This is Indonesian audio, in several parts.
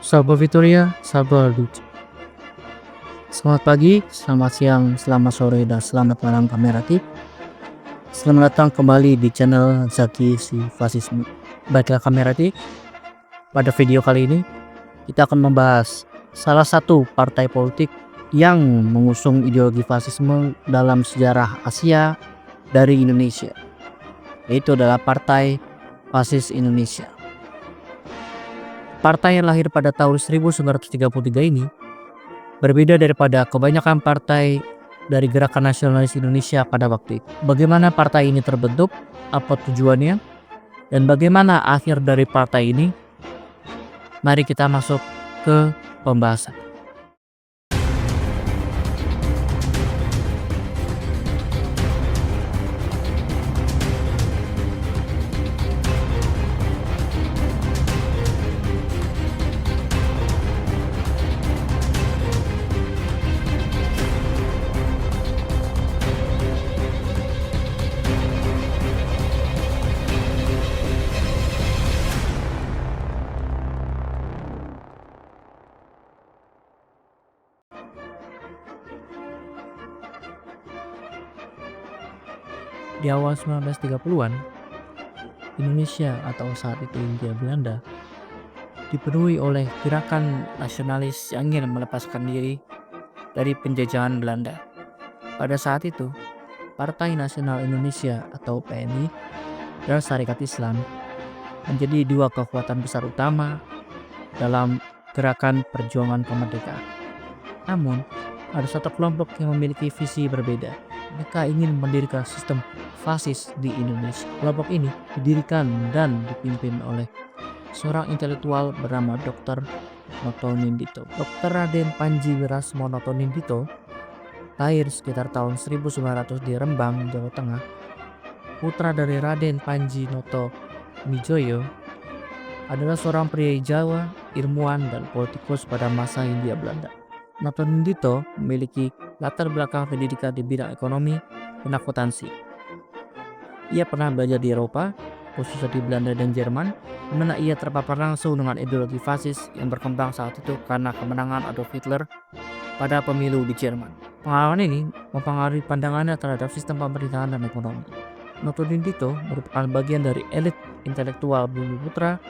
Salve Victoria, salve Luce. Selamat pagi, selamat siang, selamat sore, dan selamat malam Kamerati. Selamat datang kembali di channel Zaki si Fasisme. Baiklah Kamerati, pada video kali ini kita akan membahas salah satu partai politik yang mengusung ideologi fasisme dalam sejarah Asia dari Indonesia, yaitu adalah Partai Fasis Indonesia. Partai yang lahir pada tahun 1933 ini berbeda daripada kebanyakan partai dari Gerakan Nasionalis Indonesia pada waktu itu. Bagaimana partai ini terbentuk, apa tujuannya, dan bagaimana akhir dari partai ini? Mari kita masuk ke pembahasan. Di awal 1930-an, Indonesia atau saat itu Hindia Belanda dipenuhi oleh gerakan nasionalis yang ingin melepaskan diri dari penjajahan Belanda. Pada saat itu, Partai Nasional Indonesia atau PNI dan Syarikat Islam menjadi dua kekuatan besar utama dalam gerakan perjuangan kemerdekaan. Namun, ada satu kelompok yang memiliki visi berbeda. Mereka ingin mendirikan sistem fasis di Indonesia. Kelompok ini didirikan dan dipimpin oleh seorang intelektual bernama Dr. Noto Nindito. Dr. Raden Panji Wirasmo Noto Nindito lahir sekitar tahun 1900 di Rembang, Jawa Tengah. Putra dari Raden Panji Noto Mijoyo, adalah seorang pria Jawa, ilmuwan, dan politikus pada masa Hindia Belanda. Noto Nindito memiliki latar belakang pendidikan di bidang ekonomi dan akuntansi. Ia pernah belajar di Eropa, khususnya di Belanda dan Jerman, di mana ia terpapar langsung dengan ideologi fasis yang berkembang saat itu karena kemenangan Adolf Hitler pada pemilu di Jerman. Pengalaman ini mempengaruhi pandangannya terhadap sistem pemerintahan dan ekonomi. Noto Nindito merupakan bagian dari elit intelektual Bumi Putra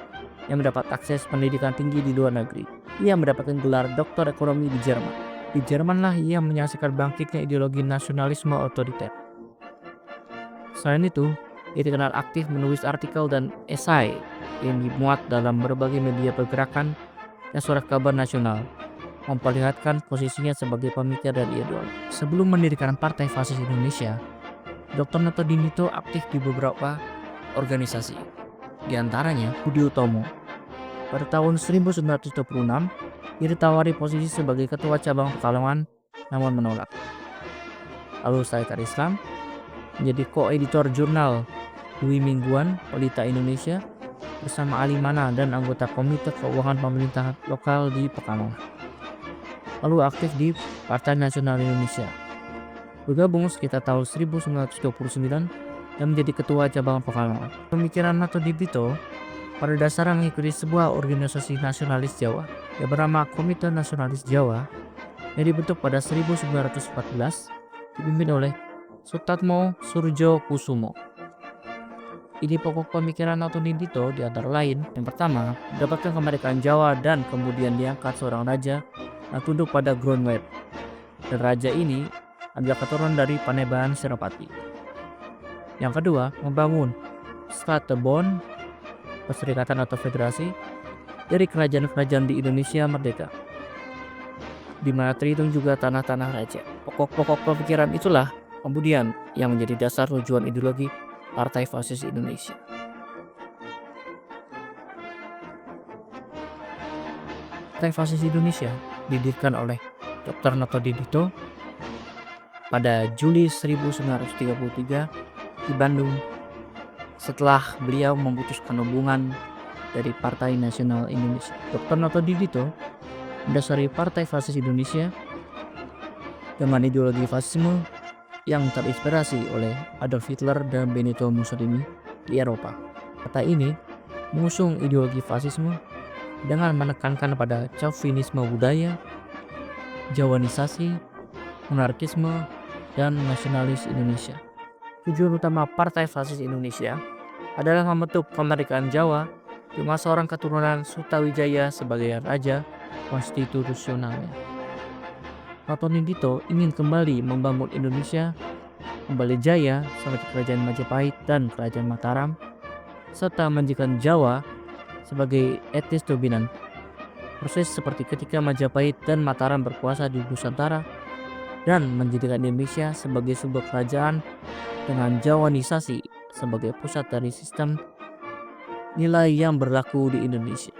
yang mendapat akses pendidikan tinggi di luar negeri. Ia mendapatkan gelar doktor ekonomi di Jerman. Di Jermanlah ia menyaksikan bangkitnya ideologi nasionalisme otoriter. Selain itu, ia dikenal aktif menulis artikel dan esai yang dimuat dalam berbagai media pergerakan dan surat kabar nasional, memperlihatkan posisinya sebagai pemikir dan ideolog. Sebelum mendirikan Partai Fasis Indonesia, Dr. Noto Nindito aktif di beberapa organisasi, di antaranya Budi Utomo. Pada tahun 1926, ia ditawari posisi sebagai ketua cabang Pekalongan, namun menolak. Lalu Syarikat Islam, menjadi koeditor jurnal Dwi Mingguan Pelita Indonesia bersama Ali Mana dan anggota Komite Keuangan Pemerintah Lokal di Pekalongan. Lalu aktif di Partai Nasional Indonesia. Bergabung sekitar tahun 1929 dan menjadi ketua cabang Pekalongan. Pemikiran Noto Nindito pada dasarnya mengikuti sebuah organisasi nasionalis Jawa yang bernama Komite Nasionalis Jawa yang dibentuk pada 1914, dipimpin oleh Sutatmo Surjo Kusumo. Ide pokok pemikiran Noto Nindito di antara lain, yang pertama, mendapatkan kemerdekaan Jawa dan kemudian diangkat seorang raja yang tunduk pada Groundweb. Dan raja ini adalah keturunan dari Panembahan Senopati. Yang kedua, membangun Skatebon, perserikatan atau federasi dari kerajaan-kerajaan di Indonesia merdeka, di mana terhitung juga tanah-tanah raja. Pokok-pokok pemikiran itulah kemudian yang menjadi dasar tujuan ideologi Partai Fasis Indonesia. Partai Fasis Indonesia didirikan oleh Dr. Noto Nindito pada Juli 1933 di Bandung setelah beliau memutuskan hubungan dari Partai Nasional Indonesia. Dr. Noto Nindito mendasari Partai Fasis Indonesia dengan ideologi fasisme yang terinspirasi oleh Adolf Hitler dan Benito Mussolini di Eropa. Partai ini mengusung ideologi fasisme dengan menekankan pada chauvinisme budaya, Jawanisasi, monarkisme, dan nasionalis Indonesia. Tujuan utama Partai Fasis Indonesia adalah membentuk kemerdekaan Jawa dengan seorang keturunan Sutawijaya sebagai raja konstitusionalnya. Fatoni Dito ingin kembali membangun Indonesia kembali jaya seperti Kerajaan Majapahit dan Kerajaan Mataram, serta menjadikan Jawa sebagai etnis dominan. Proses seperti ketika Majapahit dan Mataram berkuasa di Nusantara dan menjadikan Indonesia sebagai sebuah kerajaan dengan Jawanisasi sebagai pusat dari sistem nilai yang berlaku di Indonesia.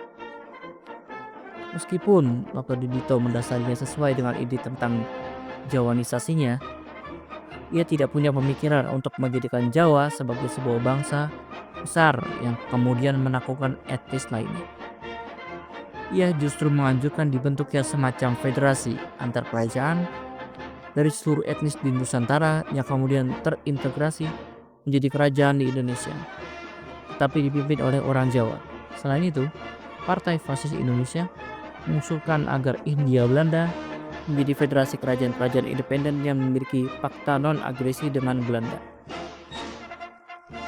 Meskipun Fatoni Dito mendasarinya sesuai dengan ide tentang Jawanisasinya, ia tidak punya pemikiran untuk menjadikan Jawa sebagai sebuah bangsa besar yang kemudian menaklukkan etnis lainnya. Ia justru menganjurkan dibentuknya semacam federasi antar kerajaan dari seluruh etnis di Nusantara yang kemudian terintegrasi menjadi kerajaan di Indonesia, tetapi dipimpin oleh orang Jawa. Selain itu, Partai Fasis Indonesia mengusulkan agar Hindia Belanda menjadi federasi kerajaan-kerajaan independen yang memiliki fakta non-agresi dengan Belanda.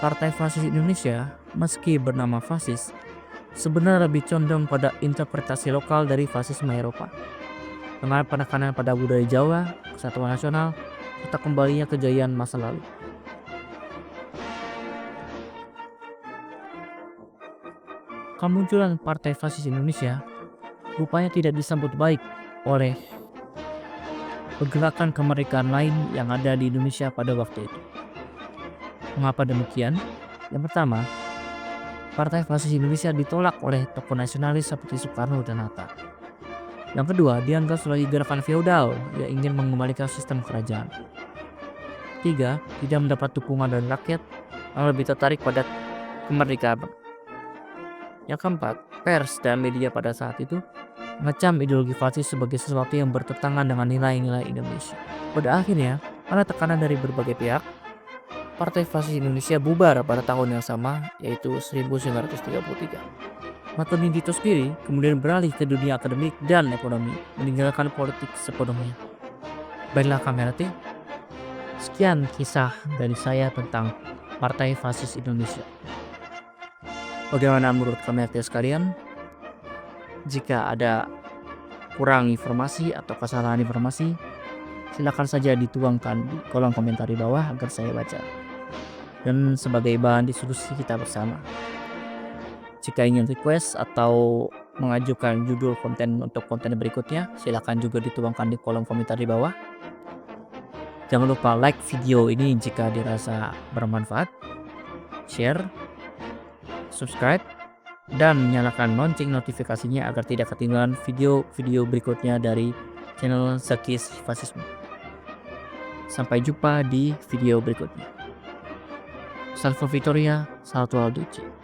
Partai Fasis Indonesia, meski bernama fasis, sebenarnya lebih condong pada interpretasi lokal dari fasisme Eropa, dengan penekanan pada budaya Jawa, kesatuan nasional, serta kembalinya kejayaan masa lalu. Kemunculan Partai Fasis Indonesia rupanya tidak disambut baik oleh pergerakan kemerdekaan lain yang ada di Indonesia pada waktu itu. Mengapa demikian? Yang pertama, Partai Fasis Indonesia ditolak oleh tokoh nasionalis seperti Soekarno dan Hatta. Yang kedua, dianggap sebagai gerakan feodal yang ingin mengembalikan sistem kerajaan. Tiga, tidak mendapat dukungan dari rakyat yang lebih tertarik pada kemerdekaan. Yang keempat, pers dan media pada saat itu mengecam ideologi fasis sebagai sesuatu yang bertentangan dengan nilai-nilai Indonesia. Pada akhirnya, karena tekanan dari berbagai pihak, Partai Fasis Indonesia bubar pada tahun yang sama, yaitu 1933. Fatoni Dito sendiri kemudian beralih ke dunia akademik dan ekonomi, meninggalkan politik sepenuhnya. Baiklah kamerati, sekian kisah dari saya tentang Partai Fasis Indonesia. Bagaimana menurut kamerati sekalian? Jika ada kurang informasi atau kesalahan informasi, silakan saja dituangkan di kolom komentar di bawah agar saya baca. Dan sebagai bahan diskusi kita bersama. Jika ingin request atau mengajukan judul konten untuk konten berikutnya, silakan juga dituangkan di kolom komentar di bawah. Jangan lupa like video ini jika dirasa bermanfaat, share, subscribe, dan nyalakan lonceng notifikasinya agar tidak ketinggalan video-video berikutnya dari channel Zakis Fasisme. Sampai jumpa di video berikutnya. Salve Victoria, Salto Alduce.